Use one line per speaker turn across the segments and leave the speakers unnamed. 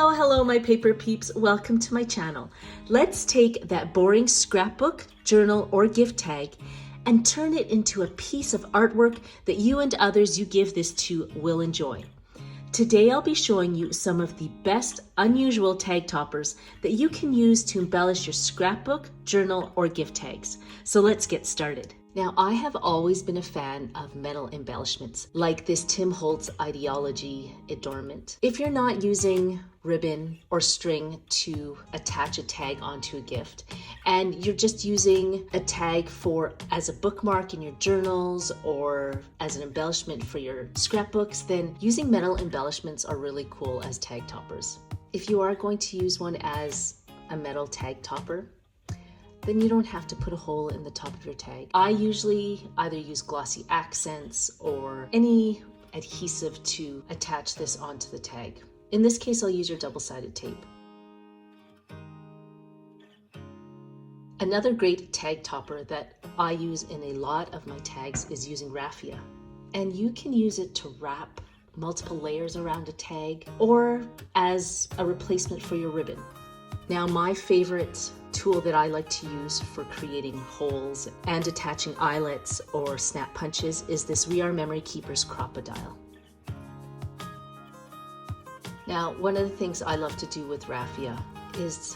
Hello, my paper peeps. Welcome to my channel. Let's take that boring scrapbook, journal, or gift tag and turn it into a piece of artwork that you and others you give this to will enjoy. Today, I'll be showing you some of the best unusual tag toppers that you can use to embellish your scrapbook, journal, or gift tags. So let's get started. Now, I have always been a fan of metal embellishments, like this Tim Holtz Ideology adornment. If you're not using ribbon or string to attach a tag onto a gift, and you're just using a tag as a bookmark in your journals or as an embellishment for your scrapbooks, then using metal embellishments are really cool as tag toppers. If you are going to use one as a metal tag topper, then you don't have to put a hole in the top of your tag. I usually either use glossy accents or any adhesive to attach this onto the tag. In this case, I'll use your double-sided tape. Another great tag topper that I use in a lot of my tags is using raffia. And you can use it to wrap multiple layers around a tag or as a replacement for your ribbon. Now, my favorite tool that I like to use for creating holes and attaching eyelets or snap punches is this We Are Memory Keepers Crop-A-Dile. Now, one of the things I love to do with raffia is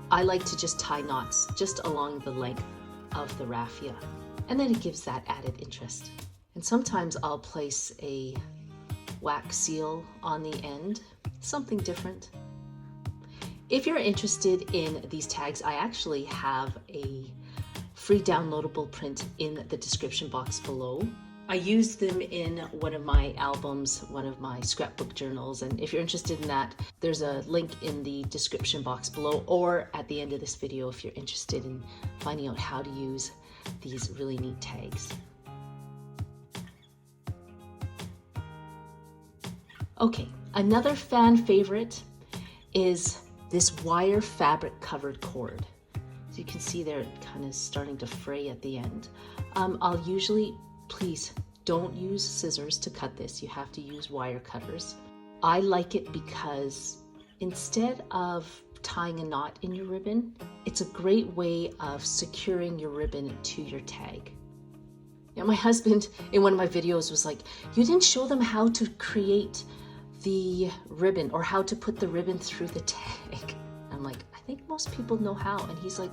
I like to just tie knots just along the length of the raffia, and then it gives that added interest. And sometimes I'll place a wax seal on the end, something different. If you're interested in these tags, I actually have a free downloadable print in the description box below. I used them in one of my albums, one of my scrapbook journals, and if you're interested in that, there's a link in the description box below or at the end of this video if you're interested in finding out how to use these really neat tags. Okay, another fan favorite is this wire fabric covered cord. So you can see there it kind of starting to fray at the end. I'll usually, please don't use scissors to cut this. You have to use wire cutters. I like it because instead of tying a knot in your ribbon, it's a great way of securing your ribbon to your tag. Now, my husband in one of my videos was like, you didn't show them how to create the ribbon or how to put the ribbon through the tag. I'm like, I think most people know how. And he's like,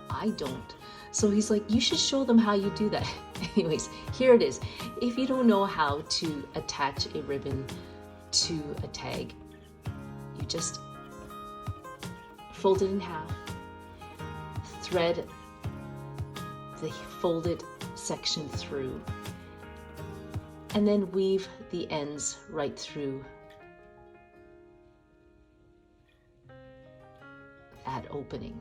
I don't. So he's like, you should show them how you do that. Anyways, here it is. If you don't know how to attach a ribbon to a tag, you just fold it in half, thread the folded section through, and then weave the ends right through that opening.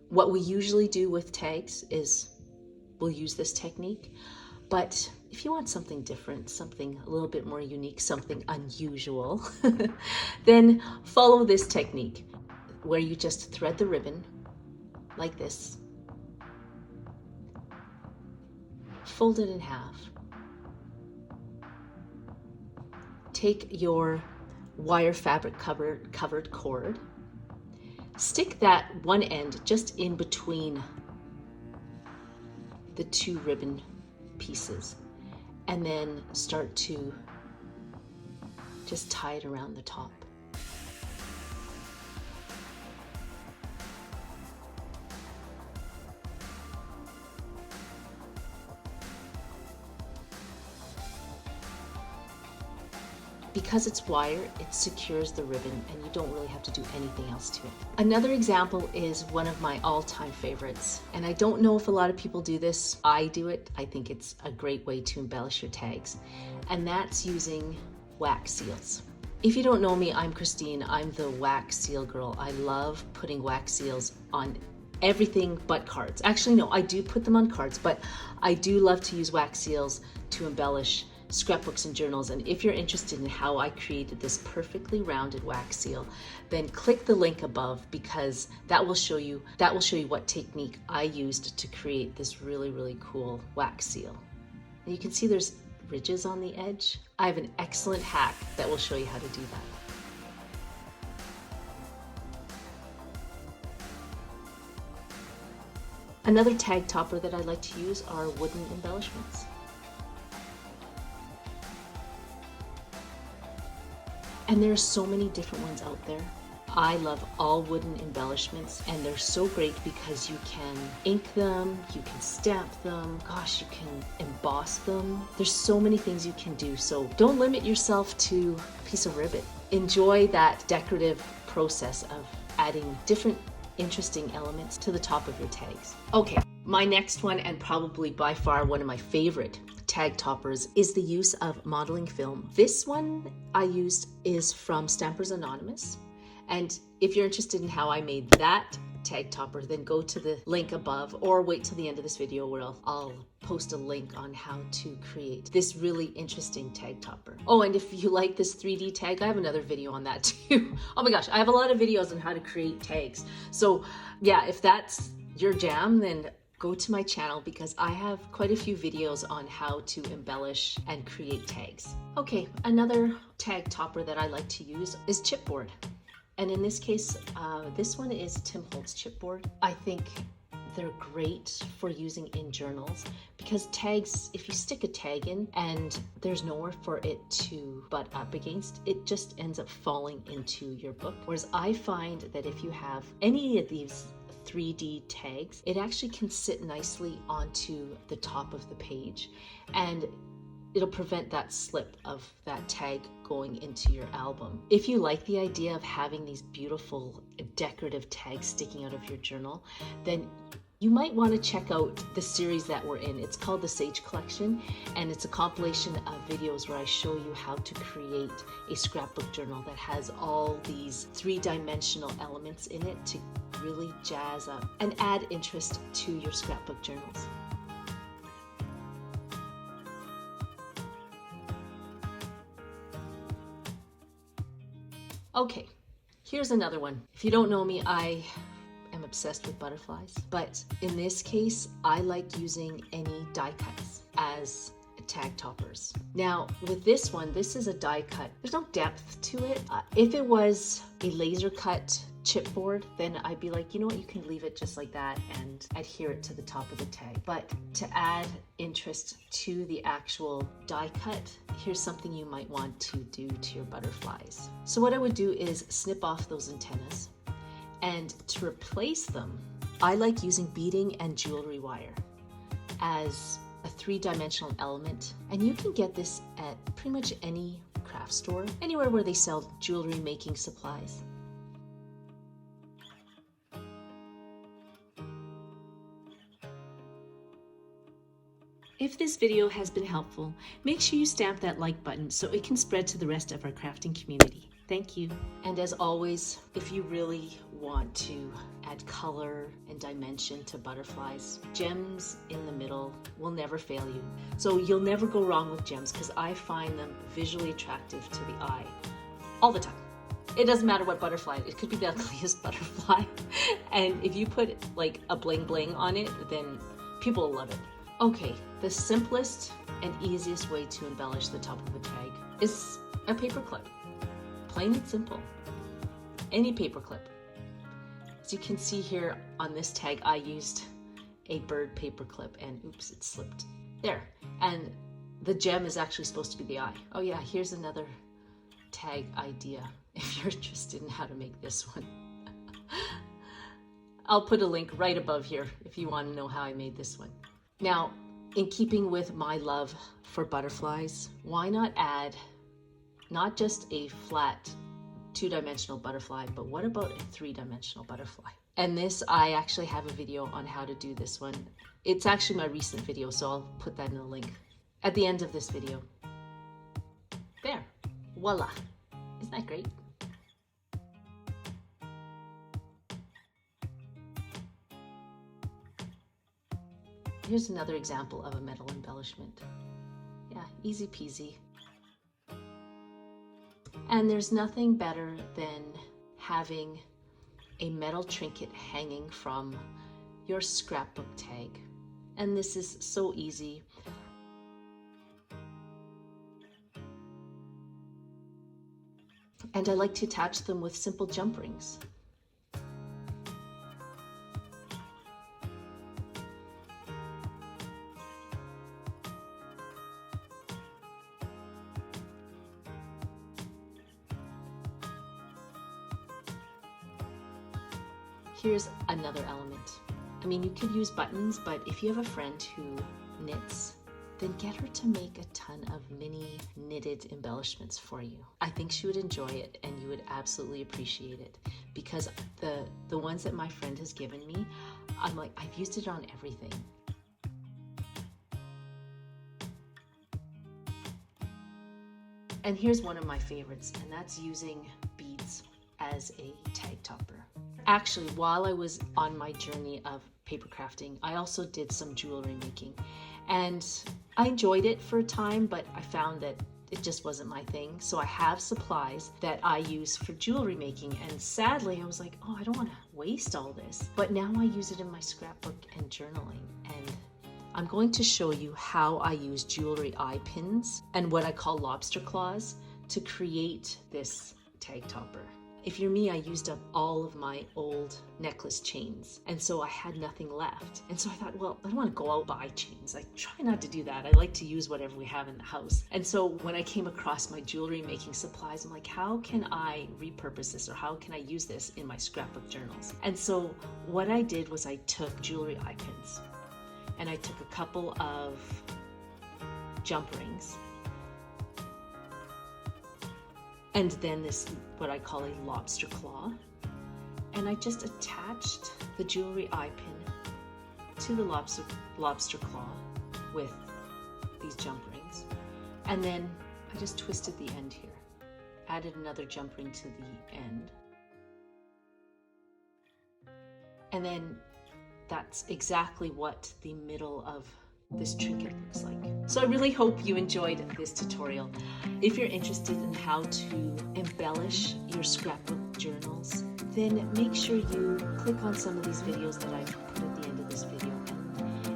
What we usually do with tags is we'll use this technique, but if you want something different, something a little bit more unique, something unusual, then follow this technique where you just thread the ribbon like this, fold it in half, take your wire fabric covered cord, stick that one end just in between the two ribbon pieces, and then start to just tie it around the top. Because it's wire, it secures the ribbon and you don't really have to do anything else to it. Another example is one of my all-time favorites, and I don't know if a lot of people do this. I do it. I think it's a great way to embellish your tags, and that's using wax seals. If you don't know me, I'm Christine. I'm the wax seal girl. I love putting wax seals on everything but cards. Actually, no, I do put them on cards, but I do love to use wax seals to embellish scrapbooks and journals. And if you're interested in how I created this perfectly rounded wax seal, then click the link above, because that will show you what technique I used to create this really, really cool wax seal. And you can see there's ridges on the edge. I have an excellent hack that will show you how to do that. Another tag topper that I like to use are wooden embellishments. And there are so many different ones out there. I love all wooden embellishments, and they're so great because you can ink them, you can stamp them, gosh, you can emboss them. There's so many things you can do, so don't limit yourself to a piece of ribbon. Enjoy that decorative process of adding different interesting elements to the top of your tags. Okay, my next one, and probably by far one of my favorite tag toppers, is the use of modeling film. This one I used is from Stampers Anonymous. And if you're interested in how I made that tag topper, then go to the link above, or wait till the end of this video where I'll post a link on how to create this really interesting tag topper. Oh, and if you like this 3D tag, I have another video on that too. Oh my gosh, I have a lot of videos on how to create tags. So yeah, if that's your jam, then go to my channel, because I have quite a few videos on how to embellish and create tags. Okay, another tag topper that I like to use is chipboard. And in this case, this one is Tim Holtz chipboard. I think they're great for using in journals, because tags, if you stick a tag in and there's nowhere for it to butt up against, it just ends up falling into your book. Whereas I find that if you have any of these 3D tags, it actually can sit nicely onto the top of the page, and it'll prevent that slip of that tag going into your album. If you like the idea of having these beautiful decorative tags sticking out of your journal, then you might want to check out the series that we're in. It's called the Sage Collection, and it's a compilation of videos where I show you how to create a scrapbook journal that has all these three-dimensional elements in it to really jazz up and add interest to your scrapbook journals. Okay, here's another one. If you don't know me, I am obsessed with butterflies, but in this case, I like using any die cuts as tag toppers. Now, with this one, this is a die cut. There's no depth to it. If it was a laser cut chipboard, then I'd be like, you know what, you can leave it just like that and adhere it to the top of the tag. But to add interest to the actual die cut, here's something you might want to do to your butterflies. So what I would do is snip off those antennas, and to replace them, I like using beading and jewelry wire as a three-dimensional element. And you can get this at pretty much any craft store, anywhere where they sell jewelry making supplies. If this video has been helpful, make sure you stamp that like button so it can spread to the rest of our crafting community. Thank you. And as always, if you really want to add color and dimension to butterflies, gems in the middle will never fail you. So you'll never go wrong with gems, because I find them visually attractive to the eye all the time. It doesn't matter what butterfly, it could be the ugliest butterfly. And if you put like a bling bling on it, then people will love it. Okay, the simplest and easiest way to embellish the top of a tag is a paper clip. Plain and simple. Any paper clip. As you can see here on this tag, I used a bird paper clip, and oops, it slipped. There. And the gem is actually supposed to be the eye. Oh yeah, here's another tag idea if you're interested in how to make this one. I'll put a link right above here if you want to know how I made this one. Now, in keeping with my love for butterflies, why not add not just a flat two-dimensional butterfly, but what about a three-dimensional butterfly? And this, I actually have a video on how to do this one. It's actually my recent video, so I'll put that in the link at the end of this video. There, voila. Isn't that great? Here's another example of a metal embellishment. Yeah, Yeah, easy peasy. And there's nothing better than having a metal trinket hanging from your scrapbook tag. And this is so easy. And I like to attach them with simple jump rings. Here's another element. I mean, you could use buttons, but if you have a friend who knits, then get her to make a ton of mini knitted embellishments for you. I think she would enjoy it and you would absolutely appreciate it, because the ones that my friend has given me, I'm like, I've used it on everything. And here's one of my favorites, and that's using beads as a tag topper. Actually, while I was on my journey of paper crafting, I also did some jewelry making, and I enjoyed it for a time, but I found that it just wasn't my thing. So I have supplies that I use for jewelry making, and sadly I was like, oh, I don't want to waste all this. But now I use it in my scrapbook and journaling, and I'm going to show you how I use jewelry eye pins and what I call lobster claws to create this tag topper. If you're me, I used up all of my old necklace chains, and so I had nothing left. And so I thought, well, I don't want to go out and buy chains. I try not to do that. I like to use whatever we have in the house. And so when I came across my jewelry making supplies, I'm like, how can I repurpose this, or how can I use this in my scrapbook journals? And so what I did was I took jewelry eye pins, and I took a couple of jump rings, and then this, what I call a lobster claw, and I just attached the jewelry eye pin to the lobster claw with these jump rings, and then I just twisted the end here, added another jump ring to the end, and then that's exactly what the middle of this trinket looks like. So I really hope you enjoyed this tutorial. If you're interested in how to embellish your scrapbook journals, then make sure you click on some of these videos that I've put at the end of this video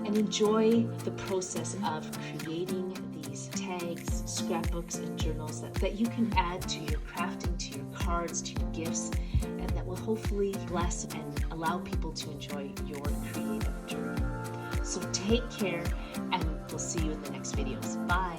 and enjoy the process of creating these tags, scrapbooks, and journals that you can add to your crafting, to your cards, to your gifts, and that will hopefully bless and allow people to enjoy your creative journey. So take care, and we'll see you in the next videos. Bye.